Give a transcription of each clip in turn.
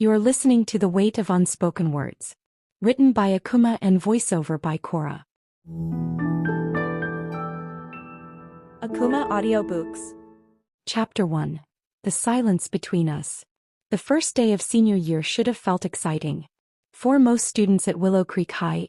You are listening to The Weight of Unspoken Words. Written by Akumah and voiceover by Cora. Akumah Audiobooks. Chapter 1. The Silence Between Us. The first day of senior year should have felt exciting. For most students at Willow Creek High,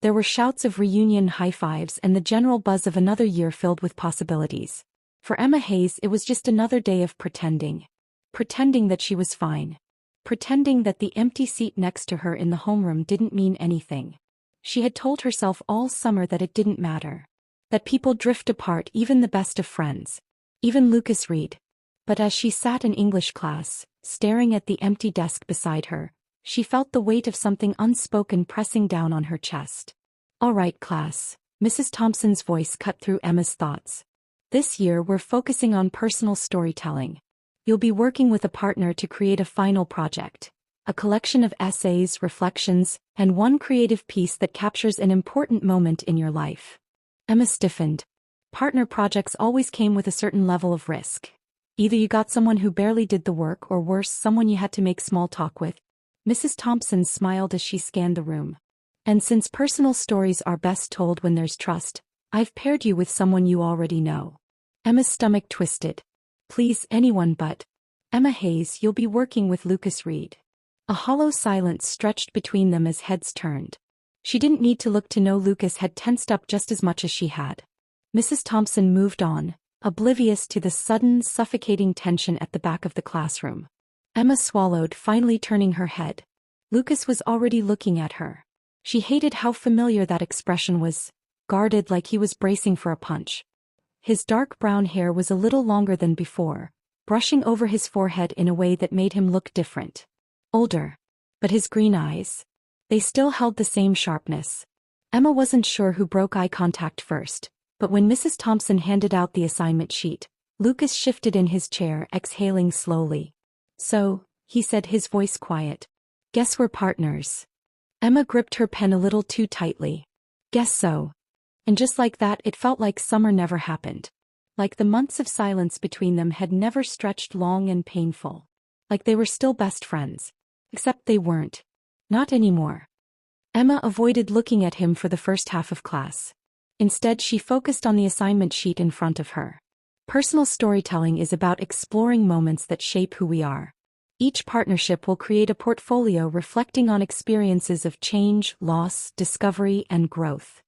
there were shouts of reunion high-fives and the general buzz of another year filled with possibilities. For Emma Hayes, it was just another day of pretending. Pretending that she was fine. Pretending that the empty seat next to her in the homeroom didn't mean anything. She had told herself all summer that it didn't matter. That people drift apart, even the best of friends. Even Lucas Reed. But as she sat in English class, staring at the empty desk beside her, she felt the weight of something unspoken pressing down on her chest. "All right, class," Mrs. Thompson's voice cut through Emma's thoughts. "This year we're focusing on personal storytelling. You'll be working with a partner to create a final project. A collection of essays, reflections, and one creative piece that captures an important moment in your life." Emma stiffened. Partner projects always came with a certain level of risk. Either you got someone who barely did the work, or worse, someone you had to make small talk with. Mrs. Thompson smiled as she scanned the room. "And since personal stories are best told when there's trust, I've paired you with someone you already know." Emma's stomach twisted. "Please, anyone but Emma Hayes. You'll be working with Lucas Reed." A hollow silence stretched between them as heads turned. She didn't need to look to know Lucas had tensed up just as much as she had. Mrs. Thompson moved on, oblivious to the sudden, suffocating tension at the back of the classroom. Emma swallowed, finally turning her head. Lucas was already looking at her. She hated how familiar that expression was, guarded like he was bracing for a punch. His dark brown hair was a little longer than before, brushing over his forehead in a way that made him look different. Older. But his green eyes? They still held the same sharpness. Emma wasn't sure who broke eye contact first, but when Mrs. Thompson handed out the assignment sheet, Lucas shifted in his chair, exhaling slowly. "So," he said, his voice quiet. "Guess we're partners." Emma gripped her pen a little too tightly. "Guess so." And just like that, it felt like summer never happened. Like the months of silence between them had never stretched long and painful. Like they were still best friends. Except they weren't. Not anymore. Emma avoided looking at him for the first half of class. Instead, she focused on the assignment sheet in front of her. Personal storytelling is about exploring moments that shape who we are. Each partnership will create a portfolio reflecting on experiences of change, loss, discovery, and growth.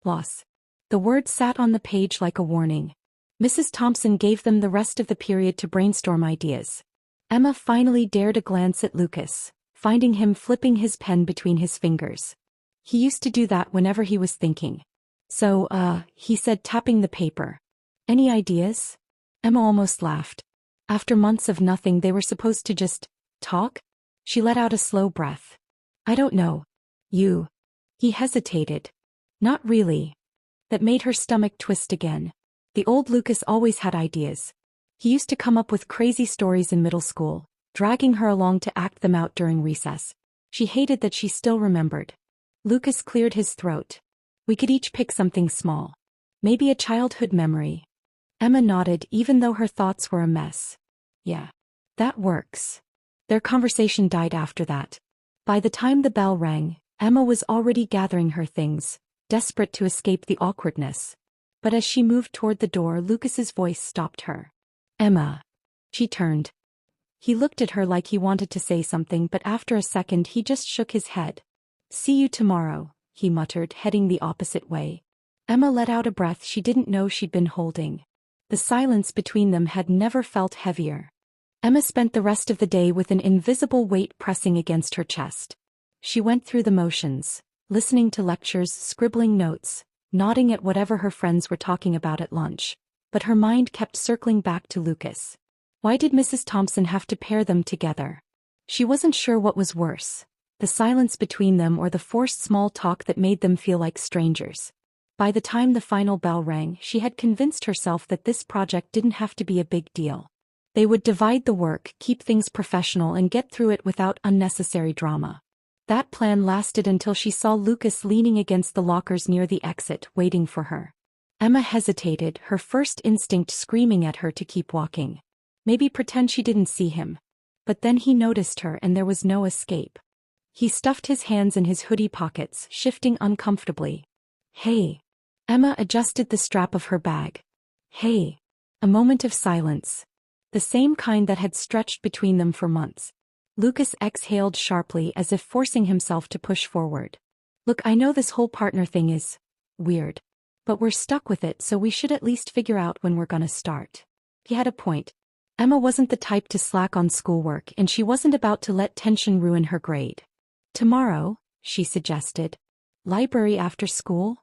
Loss. The word sat on the page like a warning. Mrs. Thompson gave them the rest of the period to brainstorm ideas. Emma finally dared a glance at Lucas, finding him flipping his pen between his fingers. He used to do that whenever he was thinking. "So, he said, tapping the paper. "Any ideas?" Emma almost laughed. After months of nothing, they were supposed to just talk? She let out a slow breath. "I don't know. You." He hesitated. "Not really." That made her stomach twist again. The old Lucas always had ideas. He used to come up with crazy stories in middle school, dragging her along to act them out during recess. She hated that she still remembered. Lucas cleared his throat. "We could each pick something small. Maybe a childhood memory." Emma nodded, even though her thoughts were a mess. "Yeah. That works." Their conversation died after that. By the time the bell rang, Emma was already gathering her things, desperate to escape the awkwardness. But as she moved toward the door, Lucas's voice stopped her. "Emma." She turned. He looked at her like he wanted to say something, but after a second he just shook his head. "See you tomorrow," he muttered, heading the opposite way. Emma let out a breath she didn't know she'd been holding. The silence between them had never felt heavier. Emma spent the rest of the day with an invisible weight pressing against her chest. She went through the motions, listening to lectures, scribbling notes, nodding at whatever her friends were talking about at lunch. But her mind kept circling back to Lucas. Why did Mrs. Thompson have to pair them together? She wasn't sure what was worse, the silence between them or the forced small talk that made them feel like strangers. By the time the final bell rang, she had convinced herself that this project didn't have to be a big deal. They would divide the work, keep things professional, and get through it without unnecessary drama. That plan lasted until she saw Lucas leaning against the lockers near the exit, waiting for her. Emma hesitated, her first instinct screaming at her to keep walking. Maybe pretend she didn't see him. But then he noticed her and there was no escape. He stuffed his hands in his hoodie pockets, shifting uncomfortably. Hey. Emma adjusted the strap of her bag. Hey. A moment of silence. The same kind that had stretched between them for months. Lucas exhaled sharply as if forcing himself to push forward. Look, I know this whole partner thing is weird. But we're stuck with it, so we should at least figure out when we're gonna start. He had a point. Emma wasn't the type to slack on schoolwork and she wasn't about to let tension ruin her grade. Tomorrow, she suggested. Library after school?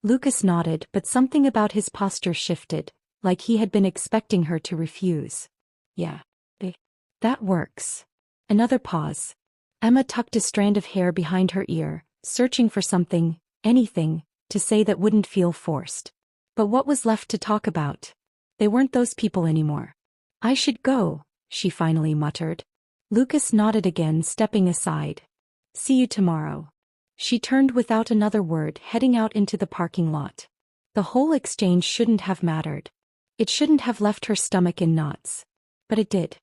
Lucas nodded, but something about his posture shifted, like he had been expecting her to refuse. Yeah. That works. Another pause. Emma tucked a strand of hair behind her ear, searching for something, anything, to say that wouldn't feel forced. But what was left to talk about? They weren't those people anymore. I should go, she finally muttered. Lucas nodded again, stepping aside. See you tomorrow. She turned without another word, heading out into the parking lot. The whole exchange shouldn't have mattered. It shouldn't have left her stomach in knots. But it did.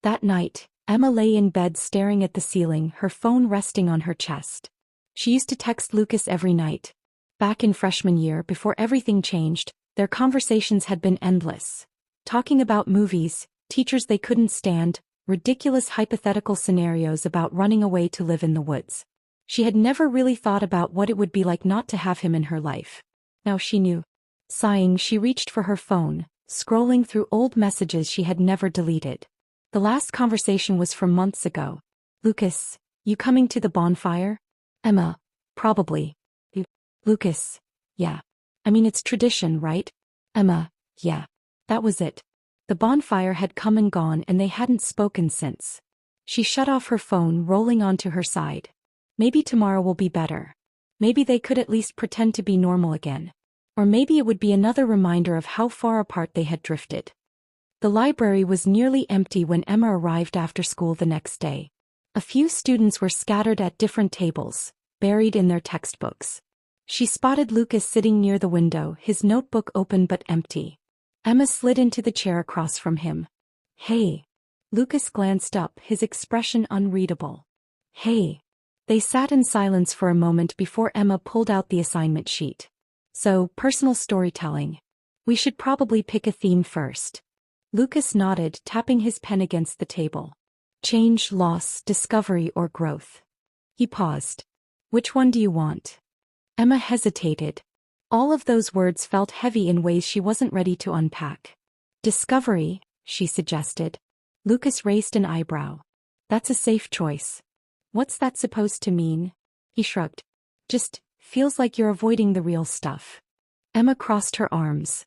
That night, Emma lay in bed staring at the ceiling, her phone resting on her chest. She used to text Lucas every night. Back in freshman year, before everything changed, their conversations had been endless. Talking about movies, teachers they couldn't stand, ridiculous hypothetical scenarios about running away to live in the woods. She had never really thought about what it would be like not to have him in her life. Now she knew. Sighing, she reached for her phone, scrolling through old messages she had never deleted. The last conversation was from months ago. Lucas, you coming to the bonfire? Emma, probably. Lucas, yeah. I mean, it's tradition, right? Emma, yeah. That was it. The bonfire had come and gone and they hadn't spoken since. She shut off her phone, rolling onto her side. Maybe tomorrow will be better. Maybe they could at least pretend to be normal again. Or maybe it would be another reminder of how far apart they had drifted. The library was nearly empty when Emma arrived after school the next day. A few students were scattered at different tables, buried in their textbooks. She spotted Lucas sitting near the window, his notebook open but empty. Emma slid into the chair across from him. Hey. Lucas glanced up, his expression unreadable. Hey. They sat in silence for a moment before Emma pulled out the assignment sheet. So, personal storytelling. We should probably pick a theme first. Lucas nodded, tapping his pen against the table. Change, loss, discovery, or growth. He paused. Which one do you want? Emma hesitated. All of those words felt heavy in ways she wasn't ready to unpack. Discovery, she suggested. Lucas raised an eyebrow. That's a safe choice. What's that supposed to mean? He shrugged. Just feels like you're avoiding the real stuff. Emma crossed her arms.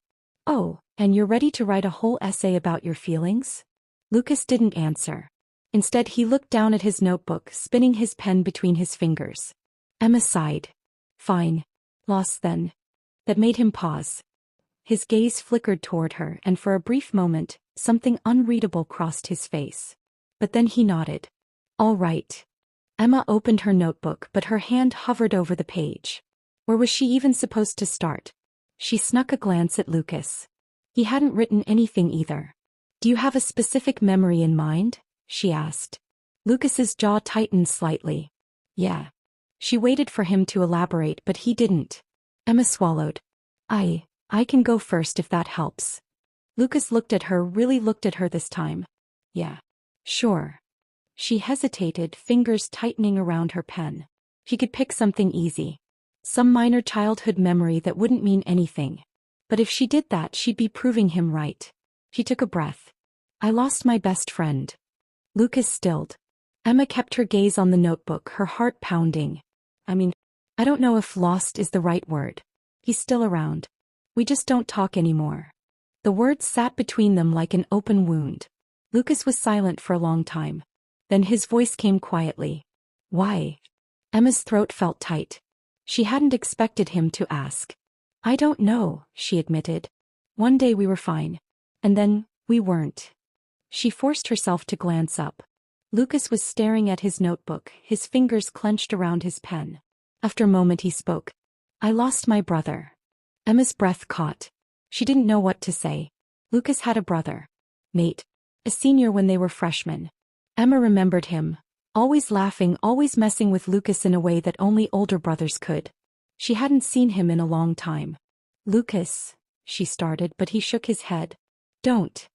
Oh, and you're ready to write a whole essay about your feelings? Lucas didn't answer. Instead, he looked down at his notebook, spinning his pen between his fingers. Emma sighed. Fine. Loss then. That made him pause. His gaze flickered toward her, and for a brief moment, something unreadable crossed his face. But then he nodded. All right. Emma opened her notebook, but her hand hovered over the page. Where was she even supposed to start? She snuck a glance at Lucas. He hadn't written anything either. Do you have a specific memory in mind? She asked. Lucas's jaw tightened slightly. Yeah. She waited for him to elaborate, but he didn't. Emma swallowed. I can go first if that helps. Lucas looked at her, really looked at her this time. Yeah. Sure. She hesitated, fingers tightening around her pen. She could pick something easy. Some minor childhood memory that wouldn't mean anything. But if she did that, she'd be proving him right. She took a breath. I lost my best friend. Lucas stilled. Emma kept her gaze on the notebook, her heart pounding. I don't know if lost is the right word. He's still around. We just don't talk anymore. The words sat between them like an open wound. Lucas was silent for a long time. Then his voice came quietly. Why? Emma's throat felt tight. She hadn't expected him to ask. I don't know, she admitted. One day we were fine. And then, we weren't. She forced herself to glance up. Lucas was staring at his notebook, his fingers clenched around his pen. After a moment he spoke. I lost my brother. Emma's breath caught. She didn't know what to say. Lucas had a brother. Nate. A senior when they were freshmen. Emma remembered him. Always laughing, always messing with Lucas in a way that only older brothers could. She hadn't seen him in a long time. "Lucas," she started, but he shook his head. "Don't."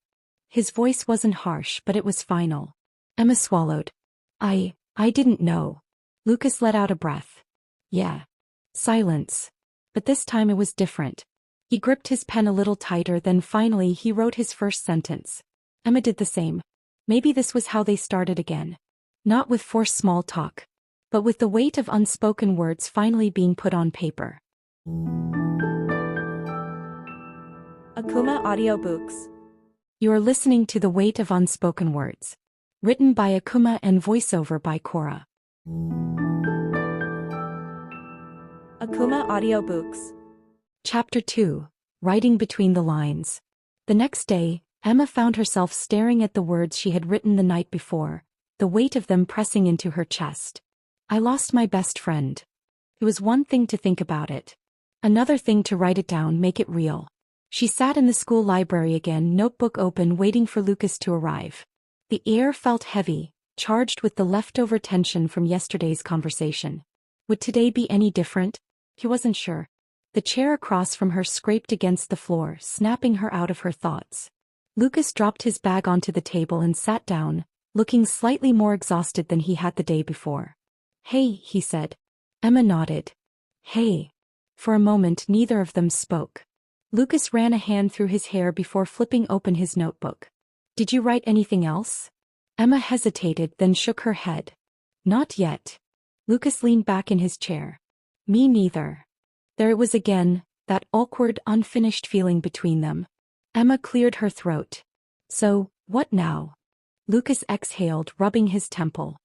His voice wasn't harsh, but it was final. Emma swallowed. I didn't know." Lucas let out a breath. "Yeah." Silence. But this time it was different. He gripped his pen a little tighter, then finally he wrote his first sentence. Emma did the same. Maybe this was how they started again. Not with forced small talk, but with the weight of unspoken words finally being put on paper. Akumah Audiobooks. You are listening to The Weight of Unspoken Words. Written by Akumah and voiceover by Cora. Akumah Audiobooks. Chapter 2. Writing Between the Lines. The next day, Emma found herself staring at the words she had written the night before, the weight of them pressing into her chest. "I lost my best friend." It was one thing to think about it. Another thing to write it down, make it real. She sat in the school library again, notebook open, waiting for Lucas to arrive. The air felt heavy, charged with the leftover tension from yesterday's conversation. Would today be any different? He wasn't sure. The chair across from her scraped against the floor, snapping her out of her thoughts. Lucas dropped his bag onto the table and sat down, looking slightly more exhausted than he had the day before. "Hey," he said. Emma nodded. "Hey." For a moment neither of them spoke. Lucas ran a hand through his hair before flipping open his notebook. "Did you write anything else?" Emma hesitated, then shook her head. "Not yet." Lucas leaned back in his chair. "Me neither." There it was again, that awkward, unfinished feeling between them. Emma cleared her throat. "So, what now?" Lucas exhaled, rubbing his temple.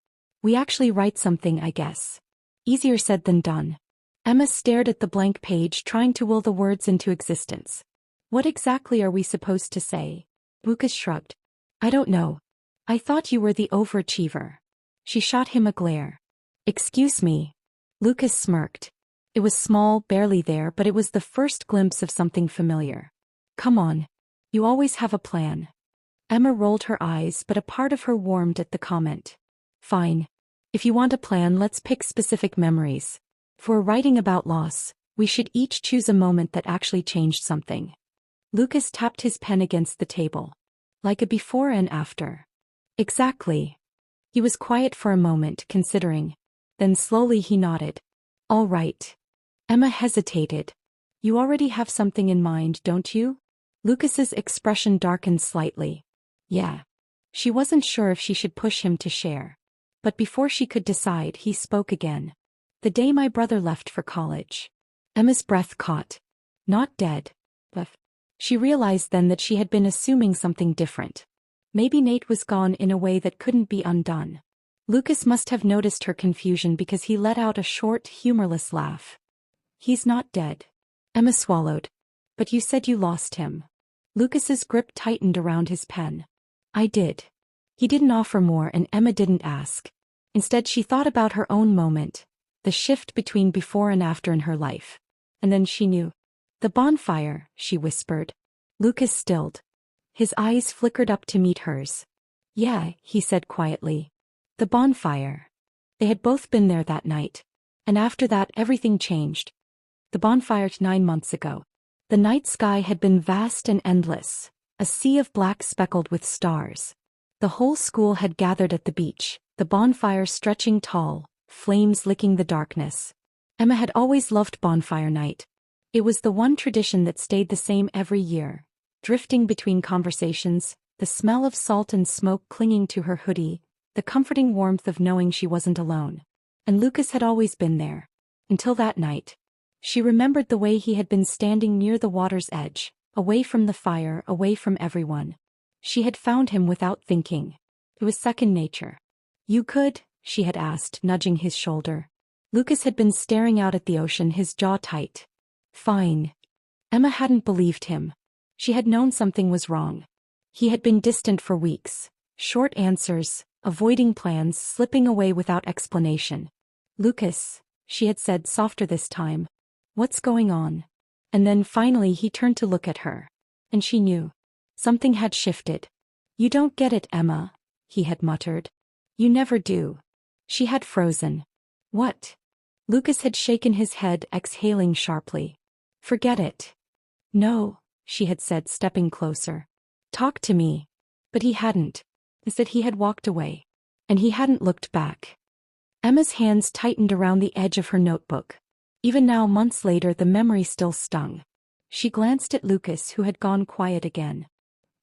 "We actually write something, I guess. Easier said than done." Emma stared at the blank page, trying to will the words into existence. "What exactly are we supposed to say?" Lucas shrugged. "I don't know. I thought you were the overachiever." She shot him a glare. "Excuse me." Lucas smirked. It was small, barely there, but it was the first glimpse of something familiar. "Come on. You always have a plan." Emma rolled her eyes, but a part of her warmed at the comment. "Fine. If you want a plan, let's pick specific memories. If we're writing about loss, we should each choose a moment that actually changed something." Lucas tapped his pen against the table. "Like a before and after." "Exactly." He was quiet for a moment, considering. Then slowly he nodded. "All right." Emma hesitated. "You already have something in mind, don't you?" Lucas's expression darkened slightly. "Yeah." She wasn't sure if she should push him to share. But before she could decide, he spoke again. "The day my brother left for college." Emma's breath caught. "Not dead." But she realized then that she had been assuming something different. Maybe Nate was gone in a way that couldn't be undone. Lucas must have noticed her confusion because he let out a short, humorless laugh. "He's not dead." Emma swallowed. "But you said you lost him." Lucas's grip tightened around his pen. "I did." He didn't offer more, and Emma didn't ask. Instead she thought about her own moment, the shift between before and after in her life. And then she knew. "The bonfire," she whispered. Lucas stilled. His eyes flickered up to meet hers. "Yeah," he said quietly. "The bonfire." They had both been there that night. And after that everything changed. The bonfire 9 months ago. The night sky had been vast and endless, a sea of black speckled with stars. The whole school had gathered at the beach, the bonfire stretching tall, flames licking the darkness. Emma had always loved bonfire night. It was the one tradition that stayed the same every year. Drifting between conversations, the smell of salt and smoke clinging to her hoodie, the comforting warmth of knowing she wasn't alone. And Lucas had always been there. Until that night. She remembered the way he had been standing near the water's edge, away from the fire, away from everyone. She had found him without thinking. It was second nature. "You could?" she had asked, nudging his shoulder. Lucas had been staring out at the ocean, his jaw tight. "Fine." Emma hadn't believed him. She had known something was wrong. He had been distant for weeks. Short answers, avoiding plans, slipping away without explanation. "Lucas," she had said, softer this time. "What's going on?" And then finally he turned to look at her. And she knew. Something had shifted. "You don't get it, Emma," he had muttered. You never do. She had frozen. What? Lucas had shaken his head, exhaling sharply. Forget it. No, she had said, stepping closer. Talk to me. But he hadn't. Instead he had walked away. And he hadn't looked back. Emma's hands tightened around the edge of her notebook. Even now, months later, the memory still stung. She glanced at Lucas, who had gone quiet again.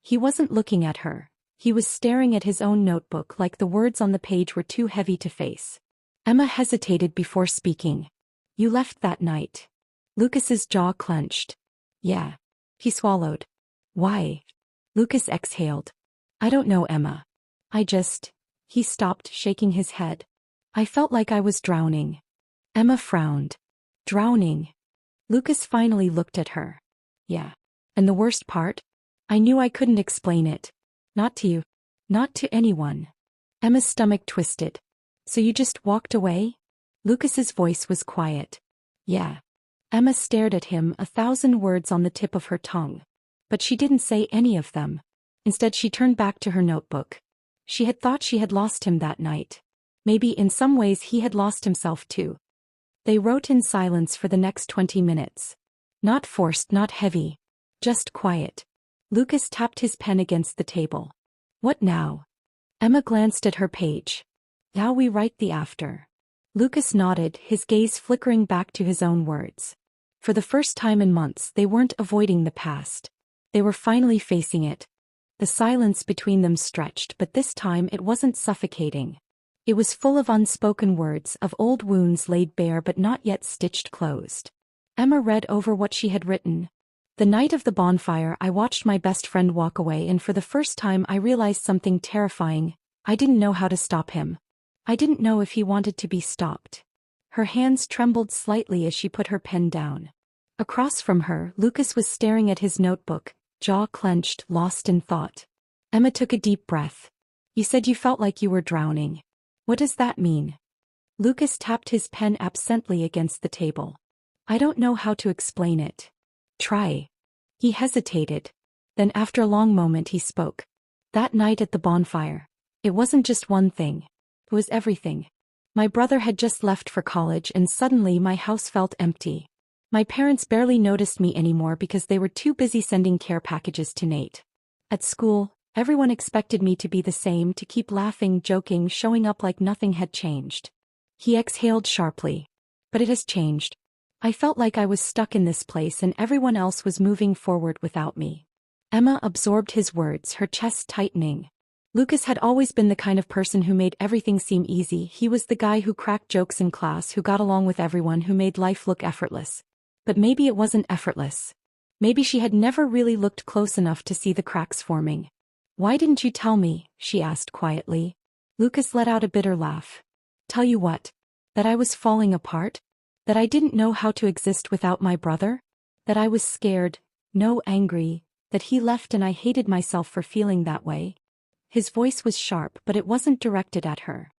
He wasn't looking at her. He was staring at his own notebook, like the words on the page were too heavy to face. Emma hesitated before speaking. You left that night. Lucas's jaw clenched. Yeah. He swallowed. Why? Lucas exhaled. I don't know, Emma. He stopped, shaking his head. I felt like I was drowning. Emma frowned. Drowning? Lucas finally looked at her. Yeah. And the worst part? I knew I couldn't explain it. Not to you. Not to anyone. Emma's stomach twisted. So you just walked away? Lucas's voice was quiet. Yeah. Emma stared at him, 1,000 words on the tip of her tongue. But she didn't say any of them. Instead, she turned back to her notebook. She had thought she had lost him that night. Maybe in some ways he had lost himself too. They wrote in silence for the next 20 minutes. Not forced, not heavy. Just quiet. Lucas tapped his pen against the table. What now? Emma glanced at her page. Now we write the after. Lucas nodded, his gaze flickering back to his own words. For the first time in months, they weren't avoiding the past. They were finally facing it. The silence between them stretched, but this time it wasn't suffocating. It was full of unspoken words, of old wounds laid bare but not yet stitched closed. Emma read over what she had written. The night of the bonfire, I watched my best friend walk away, and for the first time I realized something terrifying. I didn't know how to stop him. I didn't know if he wanted to be stopped. Her hands trembled slightly as she put her pen down. Across from her, Lucas was staring at his notebook, jaw clenched, lost in thought. Emma took a deep breath. You said you felt like you were drowning. What does that mean? Lucas tapped his pen absently against the table. I don't know how to explain it. Try. He hesitated. Then after a long moment he spoke. That night at the bonfire. It wasn't just one thing. It was everything. My brother had just left for college and suddenly my house felt empty. My parents barely noticed me anymore because they were too busy sending care packages to Nate. At school, everyone expected me to be the same, to keep laughing, joking, showing up like nothing had changed. He exhaled sharply. But it has changed. I felt like I was stuck in this place and everyone else was moving forward without me. Emma absorbed his words, her chest tightening. Lucas had always been the kind of person who made everything seem easy. He was the guy who cracked jokes in class, who got along with everyone, who made life look effortless. But maybe it wasn't effortless. Maybe she had never really looked close enough to see the cracks forming. Why didn't you tell me? She asked quietly. Lucas let out a bitter laugh. Tell you what? That I was falling apart? That I didn't know how to exist without my brother? That I was scared, no, angry, that he left and I hated myself for feeling that way? His voice was sharp, but it wasn't directed at her.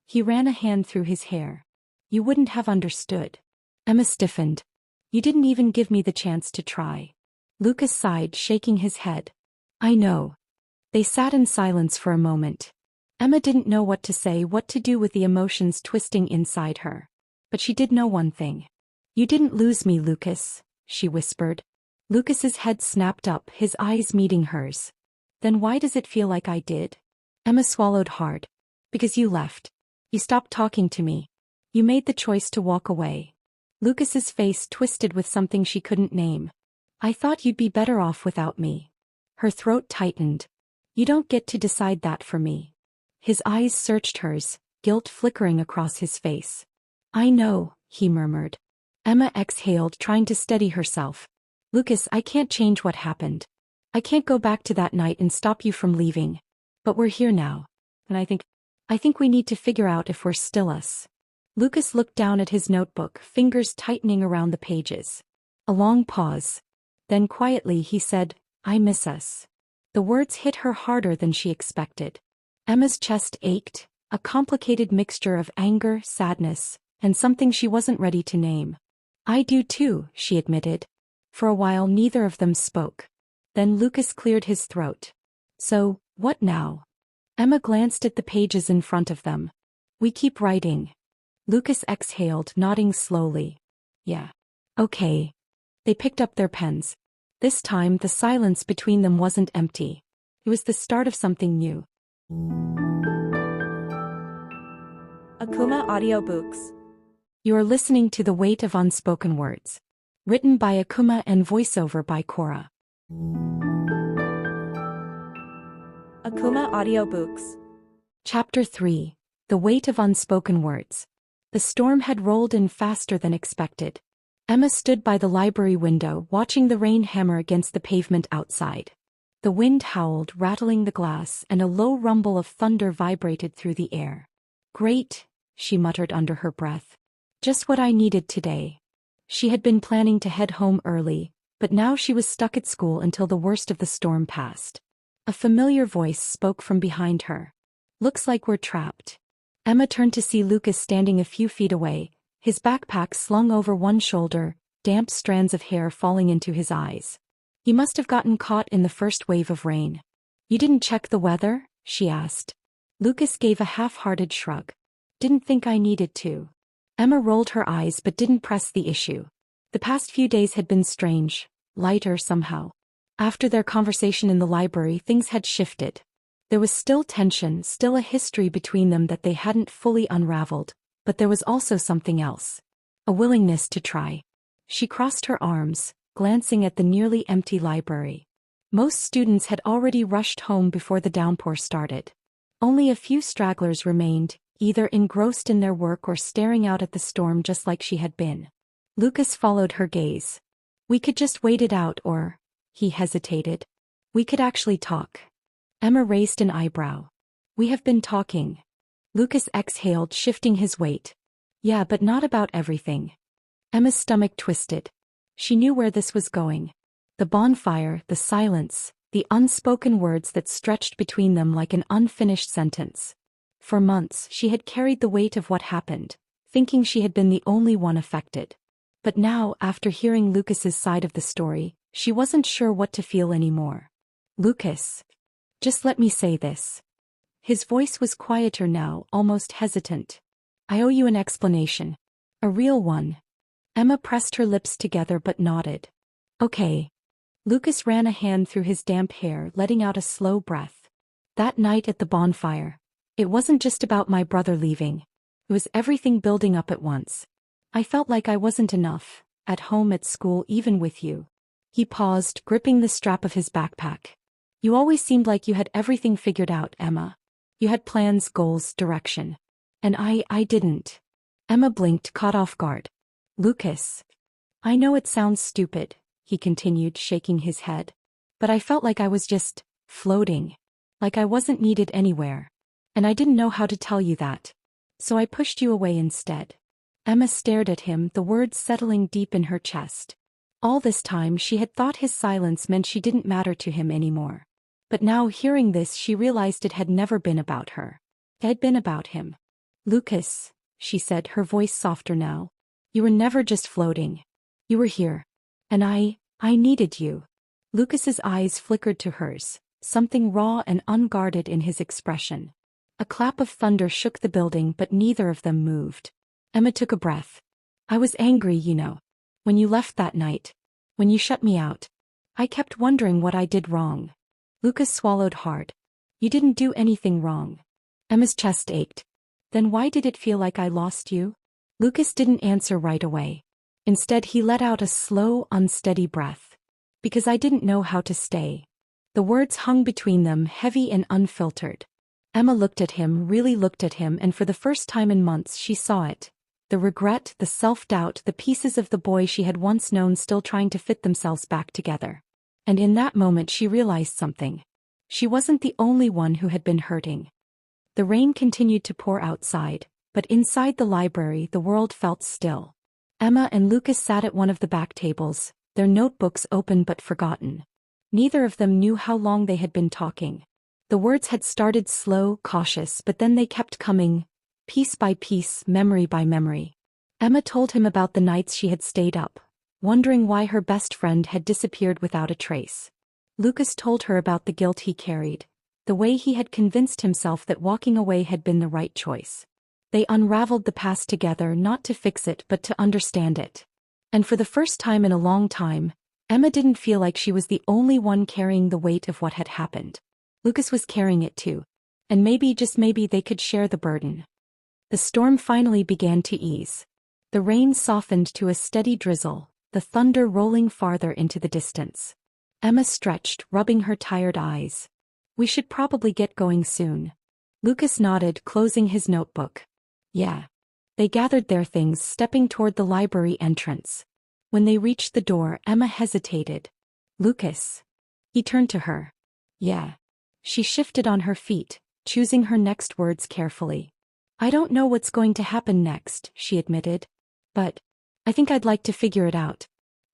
He ran a hand through his hair. You wouldn't have understood. Emma stiffened. You didn't even give me the chance to try. Lucas sighed, shaking his head. I know. They sat in silence for a moment. Emma didn't know what to say, what to do with the emotions twisting inside her. But she did know one thing. You didn't lose me, Lucas, she whispered. Lucas's head snapped up, his eyes meeting hers. Then why does it feel like I did? Emma swallowed hard. Because you left. You stopped talking to me. You made the choice to walk away. Lucas's face twisted with something she couldn't name. I thought you'd be better off without me. Her throat tightened. You don't get to decide that for me. His eyes searched hers, guilt flickering across his face. I know, he murmured. Emma exhaled, trying to steady herself. Lucas, I can't change what happened. I can't go back to that night and stop you from leaving. But we're here now. And I think we need to figure out if we're still us. Lucas looked down at his notebook, fingers tightening around the pages. A long pause. Then quietly he said, I miss us. The words hit her harder than she expected. Emma's chest ached, a complicated mixture of anger, sadness, and something she wasn't ready to name. I do too, she admitted. For a while neither of them spoke. Then Lucas cleared his throat. So, what now? Emma glanced at the pages in front of them. We keep writing. Lucas exhaled, nodding slowly. Yeah. Okay. They picked up their pens. This time the silence between them wasn't empty. It was the start of something new. Akumah Audiobooks. You are listening to The Weight of Unspoken Words. Written by Akumah and voiceover by Cora. Akumah Audiobooks. Chapter 3. The Weight of Unspoken Words. The storm had rolled in faster than expected. Emma stood by the library window, watching the rain hammer against the pavement outside. The wind howled, rattling the glass, and a low rumble of thunder vibrated through the air. Great, she muttered under her breath. Just what I needed today. She had been planning to head home early, but now she was stuck at school until the worst of the storm passed. A familiar voice spoke from behind her. Looks like we're trapped. Emma turned to see Lucas standing a few feet away, his backpack slung over one shoulder, damp strands of hair falling into his eyes. He must have gotten caught in the first wave of rain. You didn't check the weather? She asked. Lucas gave a half-hearted shrug. Didn't think I needed to. Emma rolled her eyes but didn't press the issue. The past few days had been strange, lighter somehow. After their conversation in the library, things had shifted. There was still tension, still a history between them that they hadn't fully unraveled, but there was also something else. A willingness to try. She crossed her arms, glancing at the nearly empty library. Most students had already rushed home before the downpour started. Only a few stragglers remained, either engrossed in their work or staring out at the storm just like she had been. Lucas followed her gaze. We could just wait it out or... He hesitated. We could actually talk. Emma raised an eyebrow. We have been talking. Lucas exhaled, shifting his weight. Yeah, but not about everything. Emma's stomach twisted. She knew where this was going. The bonfire, the silence, the unspoken words that stretched between them like an unfinished sentence. For months, she had carried the weight of what happened, thinking she had been the only one affected. But now, after hearing Lucas's side of the story, she wasn't sure what to feel anymore. Lucas. Just let me say this. His voice was quieter now, almost hesitant. I owe you an explanation. A real one. Emma pressed her lips together but nodded. Okay. Lucas ran a hand through his damp hair, letting out a slow breath. That night at the bonfire. It wasn't just about my brother leaving. It was everything building up at once. I felt like I wasn't enough, at home, at school, even with you. He paused, gripping the strap of his backpack. You always seemed like you had everything figured out, Emma. You had plans, goals, direction. And I didn't. Emma blinked, caught off guard. Lucas. I know it sounds stupid, he continued, shaking his head. But I felt like I was just floating. Like I wasn't needed anywhere. And I didn't know how to tell you that. So I pushed you away instead. Emma stared at him, the words settling deep in her chest. All this time she had thought his silence meant she didn't matter to him anymore. But now, hearing this, she realized it had never been about her. It had been about him. Lucas, she said, her voice softer now. You were never just floating. You were here. And I needed you. Lucas's eyes flickered to hers, something raw and unguarded in his expression. A clap of thunder shook the building, but neither of them moved. Emma took a breath. I was angry, you know. When you left that night. When you shut me out. I kept wondering what I did wrong. Lucas swallowed hard. You didn't do anything wrong. Emma's chest ached. Then why did it feel like I lost you? Lucas didn't answer right away. Instead, he let out a slow, unsteady breath. Because I didn't know how to stay. The words hung between them, heavy and unfiltered. Emma looked at him, really looked at him, and for the first time in months she saw it. The regret, the self-doubt, the pieces of the boy she had once known still trying to fit themselves back together. And in that moment she realized something. She wasn't the only one who had been hurting. The rain continued to pour outside, but inside the library the world felt still. Emma and Lucas sat at one of the back tables, their notebooks open but forgotten. Neither of them knew how long they had been talking. The words had started slow, cautious, but then they kept coming, piece by piece, memory by memory. Emma told him about the nights she had stayed up, wondering why her best friend had disappeared without a trace. Lucas told her about the guilt he carried, the way he had convinced himself that walking away had been the right choice. They unraveled the past together, not to fix it but to understand it. And for the first time in a long time, Emma didn't feel like she was the only one carrying the weight of what had happened. Lucas was carrying it too. And maybe, just maybe, they could share the burden. The storm finally began to ease. The rain softened to a steady drizzle, the thunder rolling farther into the distance. Emma stretched, rubbing her tired eyes. "We should probably get going soon." Lucas nodded, closing his notebook. "Yeah." They gathered their things, stepping toward the library entrance. When they reached the door, Emma hesitated. "Lucas." He turned to her. "Yeah." She shifted on her feet, choosing her next words carefully. "I don't know what's going to happen next," she admitted. "But I think I'd like to figure it out.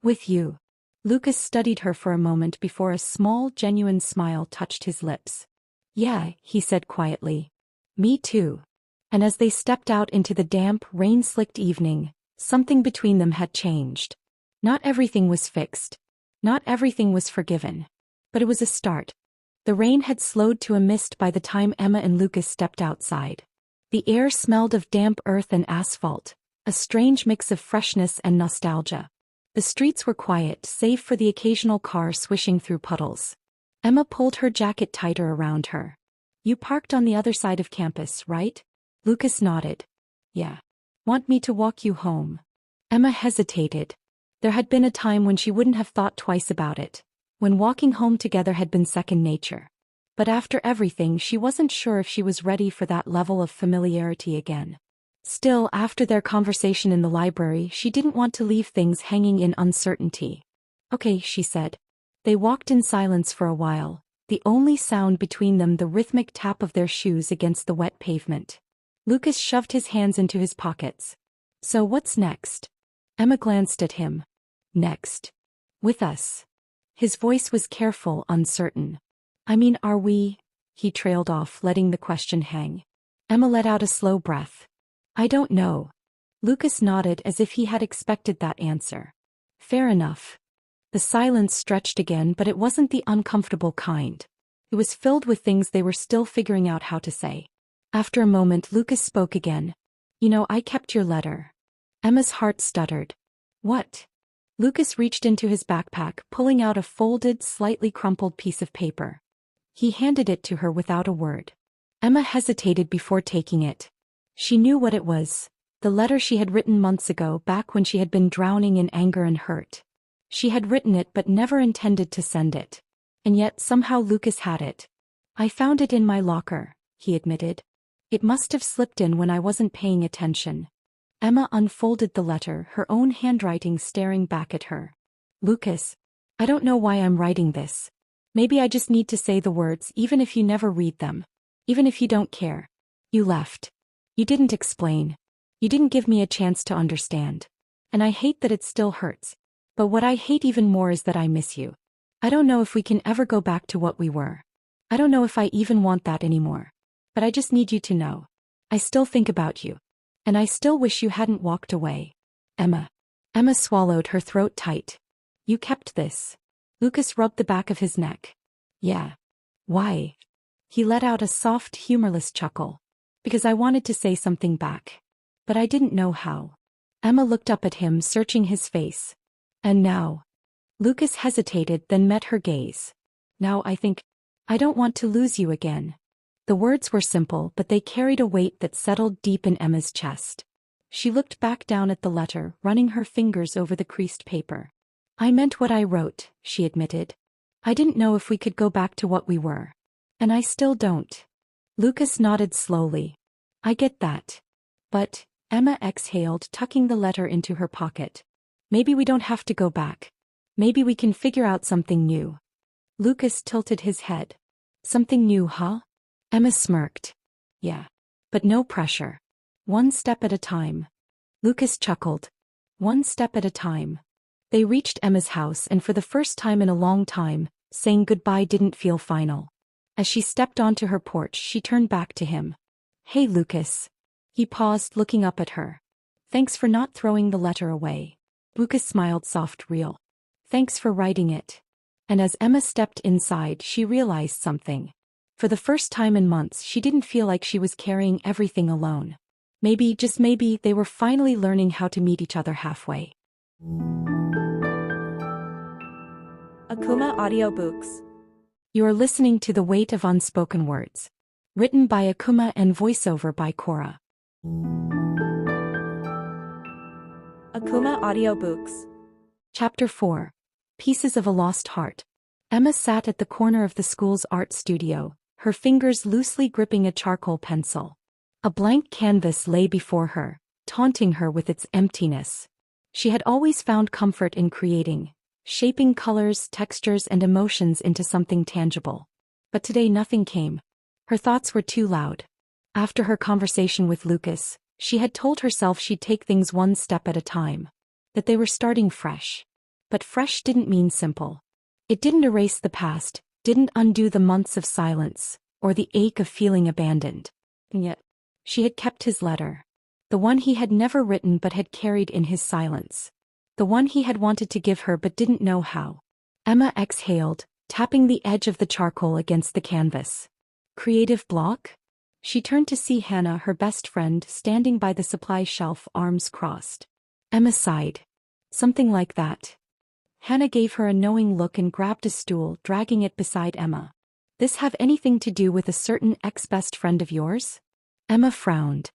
With you." Lucas studied her for a moment before a small, genuine smile touched his lips. "Yeah," he said quietly. "Me too." And as they stepped out into the damp, rain-slicked evening, something between them had changed. Not everything was fixed. Not everything was forgiven. But it was a start. The rain had slowed to a mist by the time Emma and Lucas stepped outside. The air smelled of damp earth and asphalt, a strange mix of freshness and nostalgia. The streets were quiet, save for the occasional car swishing through puddles. Emma pulled her jacket tighter around her. "You parked on the other side of campus, right?" Lucas nodded. "Yeah. Want me to walk you home?" Emma hesitated. There had been a time when she wouldn't have thought twice about it, when walking home together had been second nature. But after everything, she wasn't sure if she was ready for that level of familiarity again. Still, after their conversation in the library, she didn't want to leave things hanging in uncertainty. "Okay," she said. They walked in silence for a while, the only sound between them the rhythmic tap of their shoes against the wet pavement. Lucas shoved his hands into his pockets. "So what's next?" Emma glanced at him. "Next. With us." His voice was careful, uncertain. "I mean, are we?" He trailed off, letting the question hang. Emma let out a slow breath. "I don't know." Lucas nodded as if he had expected that answer. "Fair enough." The silence stretched again, but it wasn't the uncomfortable kind. It was filled with things they were still figuring out how to say. After a moment, Lucas spoke again. "You know, I kept your letter." Emma's heart stuttered. "What?" Lucas reached into his backpack, pulling out a folded, slightly crumpled piece of paper. He handed it to her without a word. Emma hesitated before taking it. She knew what it was, the letter she had written months ago, back when she had been drowning in anger and hurt. She had written it but never intended to send it. And yet somehow Lucas had it. "I found it in my locker," he admitted. "It must have slipped in when I wasn't paying attention." Emma unfolded the letter, her own handwriting staring back at her. "Lucas, I don't know why I'm writing this. Maybe I just need to say the words even if you never read them. Even if you don't care. You left. You didn't explain. You didn't give me a chance to understand. And I hate that it still hurts. But what I hate even more is that I miss you. I don't know if we can ever go back to what we were. I don't know if I even want that anymore. But I just need you to know. I still think about you. And I still wish you hadn't walked away. Emma." Emma swallowed, her throat tight. "You kept this." Lucas rubbed the back of his neck. "Yeah." "Why?" He let out a soft, humorless chuckle. "Because I wanted to say something back. But I didn't know how." Emma looked up at him, searching his face. "And now?" Lucas hesitated, then met her gaze. "Now I think I don't want to lose you again." The words were simple, but they carried a weight that settled deep in Emma's chest. She looked back down at the letter, running her fingers over the creased paper. "I meant what I wrote," she admitted. "I didn't know if we could go back to what we were. And I still don't." Lucas nodded slowly. "I get that. But," Emma exhaled, tucking the letter into her pocket. "Maybe we don't have to go back. Maybe we can figure out something new." Lucas tilted his head. "Something new, huh?" Emma smirked. "Yeah. But no pressure. One step at a time." Lucas chuckled. "One step at a time." They reached Emma's house, and for the first time in a long time, saying goodbye didn't feel final. As she stepped onto her porch, she turned back to him. "Hey, Lucas." He paused, looking up at her. "Thanks for not throwing the letter away." Lucas smiled, soft, real. "Thanks for writing it." And as Emma stepped inside, she realized something. For the first time in months, she didn't feel like she was carrying everything alone. Maybe, just maybe, they were finally learning how to meet each other halfway. Akumah Audiobooks. You are listening to The Weight of Unspoken Words. Written by Akumah and voiceover by Cora. Akumah Audiobooks. Chapter 4. Pieces of a Lost Heart. Emma sat at the corner of the school's art studio, her fingers loosely gripping a charcoal pencil. A blank canvas lay before her, taunting her with its emptiness. She had always found comfort in creating, shaping colors, textures, and emotions into something tangible. But today nothing came. Her thoughts were too loud. After her conversation with Lucas, she had told herself she'd take things one step at a time. That they were starting fresh. But fresh didn't mean simple. It didn't erase the past, didn't undo the months of silence, or the ache of feeling abandoned. And yet, she had kept his letter. The one he had never written but had carried in his silence. The one he had wanted to give her but didn't know how. Emma exhaled, tapping the edge of the charcoal against the canvas. Creative block? She turned to see Hannah, her best friend, standing by the supply shelf, arms crossed. Emma sighed. Something like that. Hannah gave her a knowing look and grabbed a stool, dragging it beside Emma. This have anything to do with a certain ex-best friend of yours? Emma frowned.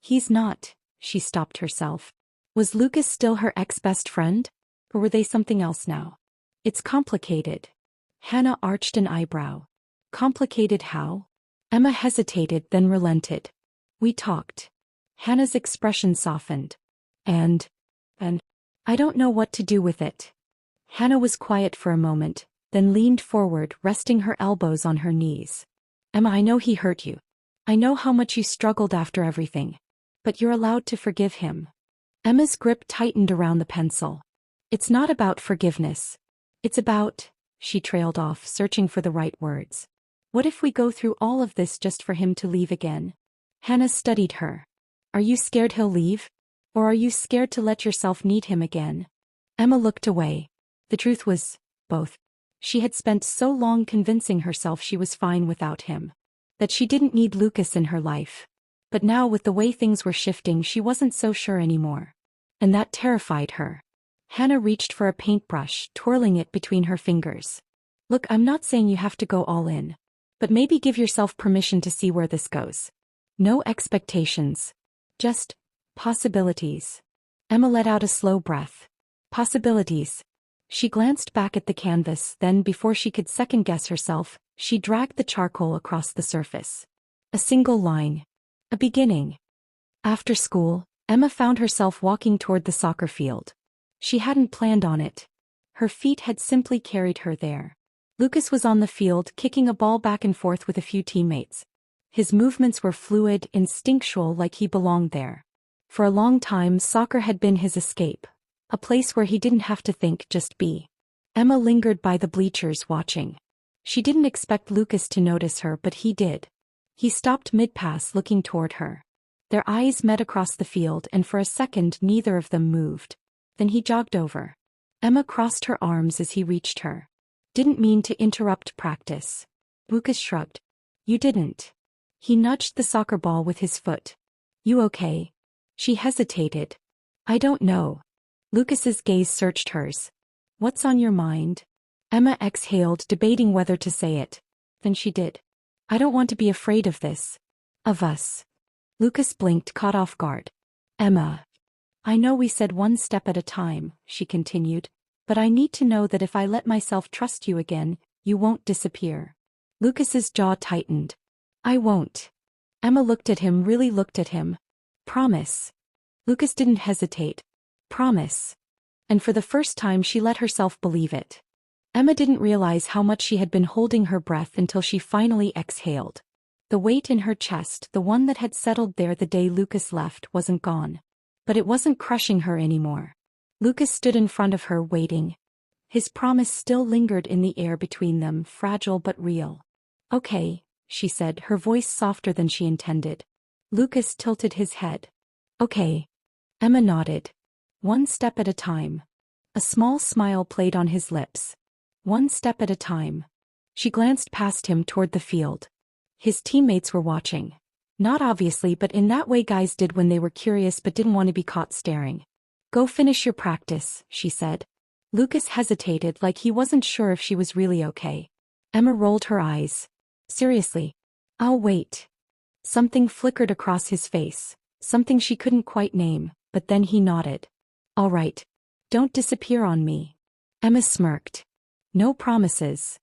He's not, she stopped herself. Was Lucas still her ex-best friend? Or were they something else now? It's complicated. Hannah arched an eyebrow. Complicated how? Emma hesitated, then relented. We talked. Hannah's expression softened. And I don't know what to do with it. Hannah was quiet for a moment, then leaned forward, resting her elbows on her knees. Emma, I know he hurt you. I know how much you struggled after everything. But you're allowed to forgive him. Emma's grip tightened around the pencil. It's not about forgiveness. It's about, she trailed off, searching for the right words. What if we go through all of this just for him to leave again? Hannah studied her. Are you scared he'll leave? Or are you scared to let yourself need him again? Emma looked away. The truth was, both. She had spent so long convincing herself she was fine without him. That she didn't need Lucas in her life. But now, with the way things were shifting, she wasn't so sure anymore. And that terrified her. Hannah reached for a paintbrush, twirling it between her fingers. Look, I'm not saying you have to go all in. But maybe give yourself permission to see where this goes. No expectations. Just possibilities. Emma let out a slow breath. Possibilities. She glanced back at the canvas, then before she could second-guess herself, she dragged the charcoal across the surface. A single line. A beginning. After school, Emma found herself walking toward the soccer field. She hadn't planned on it. Her feet had simply carried her there. Lucas was on the field, kicking a ball back and forth with a few teammates. His movements were fluid, instinctual, like he belonged there. For a long time, soccer had been his escape. A place where he didn't have to think, just be. Emma lingered by the bleachers, watching. She didn't expect Lucas to notice her, but he did. He stopped mid-pass, looking toward her. Their eyes met across the field, and for a second neither of them moved. Then he jogged over. Emma crossed her arms as he reached her. Didn't mean to interrupt practice. Lucas shrugged. You didn't. He nudged the soccer ball with his foot. You okay? She hesitated. I don't know. Lucas's gaze searched hers. What's on your mind? Emma exhaled, debating whether to say it. Then she did. I don't want to be afraid of this. Of us. Lucas blinked, caught off guard. Emma. I know we said one step at a time, she continued. But I need to know that if I let myself trust you again, you won't disappear. Lucas's jaw tightened. I won't. Emma looked at him, really looked at him. Promise. Lucas didn't hesitate. Promise. And for the first time she let herself believe it. Emma didn't realize how much she had been holding her breath until she finally exhaled. The weight in her chest, the one that had settled there the day Lucas left, wasn't gone. But it wasn't crushing her anymore. Lucas stood in front of her, waiting. His promise still lingered in the air between them, fragile but real. Okay, she said, her voice softer than she intended. Lucas tilted his head. Okay. Emma nodded. One step at a time. A small smile played on his lips. One step at a time. She glanced past him toward the field. His teammates were watching. Not obviously, but in that way guys did when they were curious but didn't want to be caught staring. Go finish your practice, she said. Lucas hesitated like he wasn't sure if she was really okay. Emma rolled her eyes. Seriously? I'll wait. Something flickered across his face, something she couldn't quite name, but then he nodded. All right. Don't disappear on me. Emma smirked. No promises.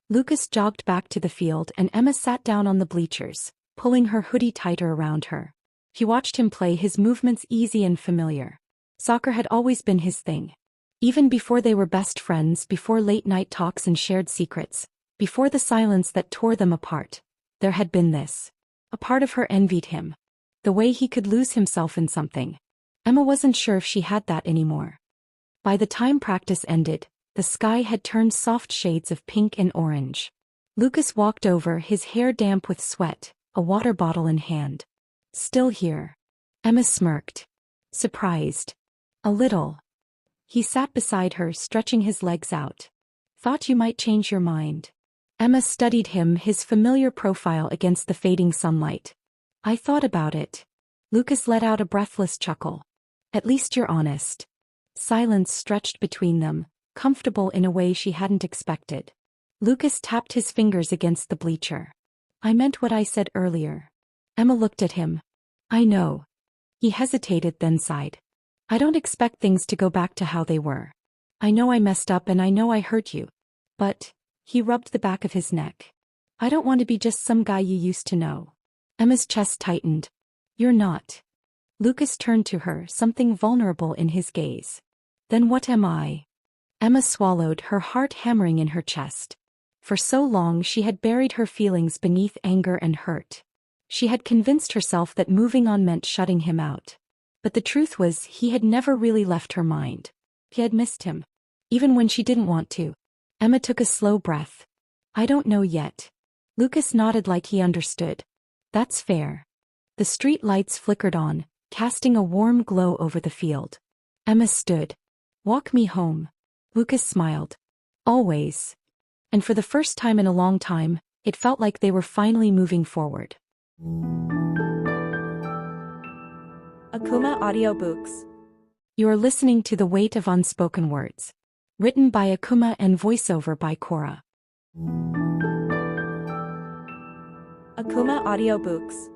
Lucas jogged back to the field and Emma sat down on the bleachers, pulling her hoodie tighter around her. He watched him play, his movements easy and familiar. Soccer had always been his thing. Even before they were best friends, before late-night talks and shared secrets, before the silence that tore them apart, there had been this. A part of her envied him. The way he could lose himself in something. Emma wasn't sure if she had that anymore. By the time practice ended, the sky had turned soft shades of pink and orange. Lucas walked over, his hair damp with sweat, a water bottle in hand. Still here. Emma smirked. Surprised. A little. He sat beside her, stretching his legs out. Thought you might change your mind. Emma studied him, his familiar profile against the fading sunlight. I thought about it. Lucas let out a breathless chuckle. At least you're honest. Silence stretched between them, comfortable in a way she hadn't expected. Lucas tapped his fingers against the bleacher. I meant what I said earlier. Emma looked at him. I know. He hesitated, then sighed. I don't expect things to go back to how they were. I know I messed up and I know I hurt you. But, he rubbed the back of his neck. I don't want to be just some guy you used to know. Emma's chest tightened. You're not. Lucas turned to her, something vulnerable in his gaze. Then what am I? Emma swallowed, her heart hammering in her chest. For so long she had buried her feelings beneath anger and hurt. She had convinced herself that moving on meant shutting him out. But the truth was, he had never really left her mind. She had missed him. Even when she didn't want to. Emma took a slow breath. I don't know yet. Lucas nodded like he understood. That's fair. The street lights flickered on, casting a warm glow over the field. Emma stood. Walk me home. Lucas smiled. Always. And for the first time in a long time, it felt like they were finally moving forward. Akumah Audiobooks. You are listening to The Weight of Unspoken Words. Written by Akumah and voiceover by Cora. Akumah Audiobooks.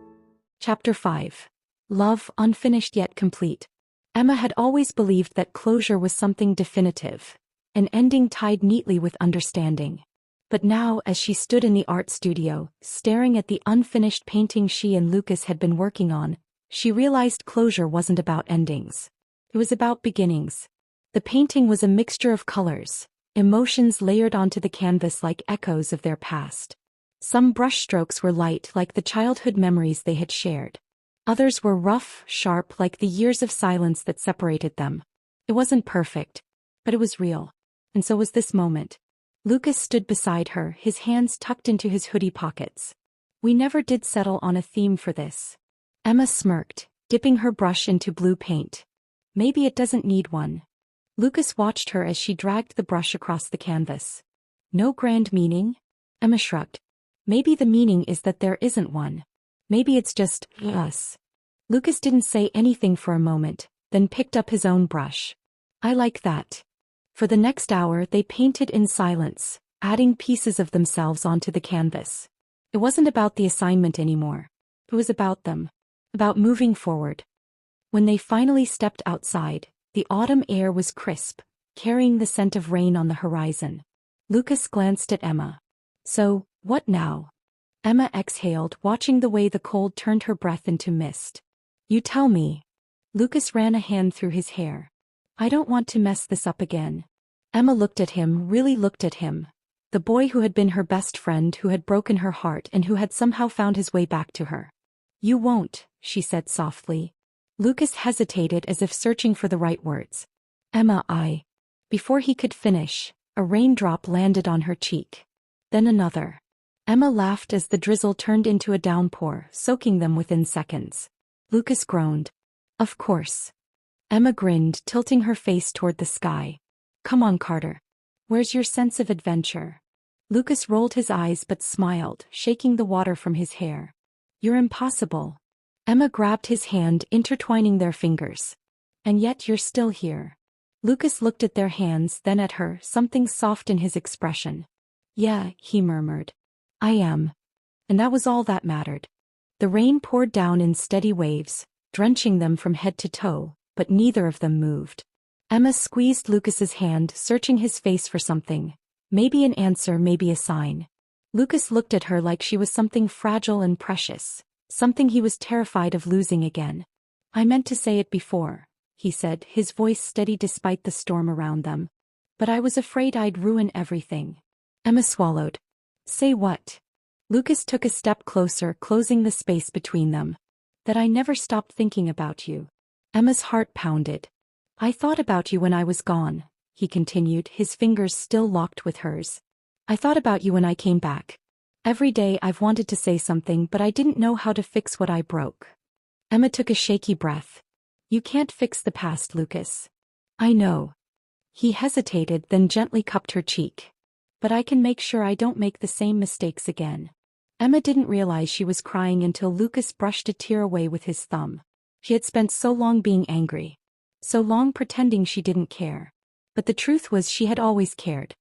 Chapter 5. Love, unfinished yet complete. Emma had always believed that closure was something definitive, an ending tied neatly with understanding. But now, as she stood in the art studio, staring at the unfinished painting she and Lucas had been working on, she realized closure wasn't about endings. It was about beginnings. The painting was a mixture of colors, emotions layered onto the canvas like echoes of their past. Some brushstrokes were light, like the childhood memories they had shared. Others were rough, sharp, like the years of silence that separated them. It wasn't perfect, but it was real. And so was this moment. Lucas stood beside her, his hands tucked into his hoodie pockets. We never did settle on a theme for this. Emma smirked, dipping her brush into blue paint. Maybe it doesn't need one. Lucas watched her as she dragged the brush across the canvas. No grand meaning? Emma shrugged. Maybe the meaning is that there isn't one. Maybe it's just us. Lucas didn't say anything for a moment, then picked up his own brush. I like that. For the next hour they painted in silence, adding pieces of themselves onto the canvas. It wasn't about the assignment anymore. It was about them. About moving forward. When they finally stepped outside, the autumn air was crisp, carrying the scent of rain on the horizon. Lucas glanced at Emma. So, what now? Emma exhaled, watching the way the cold turned her breath into mist. You tell me. Lucas ran a hand through his hair. I don't want to mess this up again. Emma looked at him, really looked at him. The boy who had been her best friend, who had broken her heart and who had somehow found his way back to her. You won't, she said softly. Lucas hesitated as if searching for the right words. Emma, I. Before he could finish, a raindrop landed on her cheek. Then another. Emma laughed as the drizzle turned into a downpour, soaking them within seconds. Lucas groaned. Of course. Emma grinned, tilting her face toward the sky. Come on, Carter. Where's your sense of adventure? Lucas rolled his eyes but smiled, shaking the water from his hair. You're impossible. Emma grabbed his hand, intertwining their fingers. And yet you're still here. Lucas looked at their hands, then at her, something soft in his expression. Yeah, he murmured. I am. And that was all that mattered. The rain poured down in steady waves, drenching them from head to toe, but neither of them moved. Emma squeezed Lucas's hand, searching his face for something. Maybe an answer, maybe a sign. Lucas looked at her like she was something fragile and precious, something he was terrified of losing again. I meant to say it before, he said, his voice steady despite the storm around them. But I was afraid I'd ruin everything. Emma swallowed. Say what? Lucas took a step closer, closing the space between them. That I never stopped thinking about you. Emma's heart pounded. I thought about you when I was gone, he continued, his fingers still locked with hers. I thought about you when I came back. Every day I've wanted to say something, but I didn't know how to fix what I broke. Emma took a shaky breath. You can't fix the past, Lucas. I know. He hesitated, then gently cupped her cheek. But I can make sure I don't make the same mistakes again. Emma didn't realize she was crying until Lucas brushed a tear away with his thumb. She had spent so long being angry. So long pretending she didn't care. But the truth was she had always cared.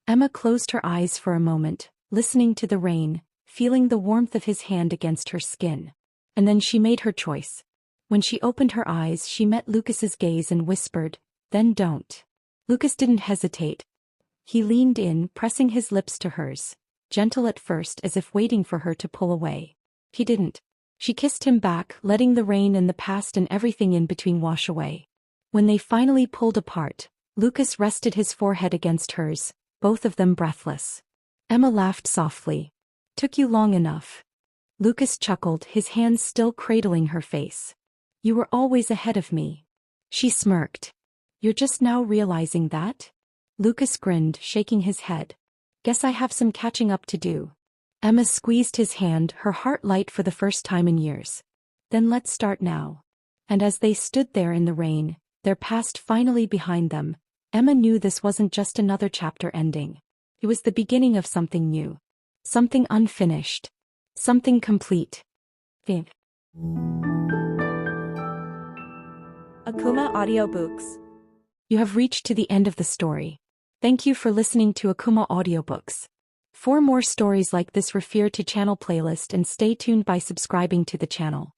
Emma closed her eyes for a moment, listening to the rain, feeling the warmth of his hand against her skin. And then she made her choice. When she opened her eyes, she met Lucas's gaze and whispered, "Then don't." Lucas didn't hesitate. He leaned in, pressing his lips to hers, gentle at first as if waiting for her to pull away. He didn't. She kissed him back, letting the rain and the past and everything in between wash away. When they finally pulled apart, Lucas rested his forehead against hers, both of them breathless. Emma laughed softly. Took you long enough. Lucas chuckled, his hands still cradling her face. You were always ahead of me. She smirked. You're just now realizing that? Lucas grinned, shaking his head. Guess I have some catching up to do. Emma squeezed his hand, her heart light for the first time in years. Then let's start now. And as they stood there in the rain, their past finally behind them, Emma knew this wasn't just another chapter ending. It was the beginning of something new. Something unfinished. Something complete. Akumah Audiobooks. You have reached to the end of the story. Thank you for listening to Akumah Audiobooks. For more stories like this, refer to channel playlist and stay tuned by subscribing to the channel.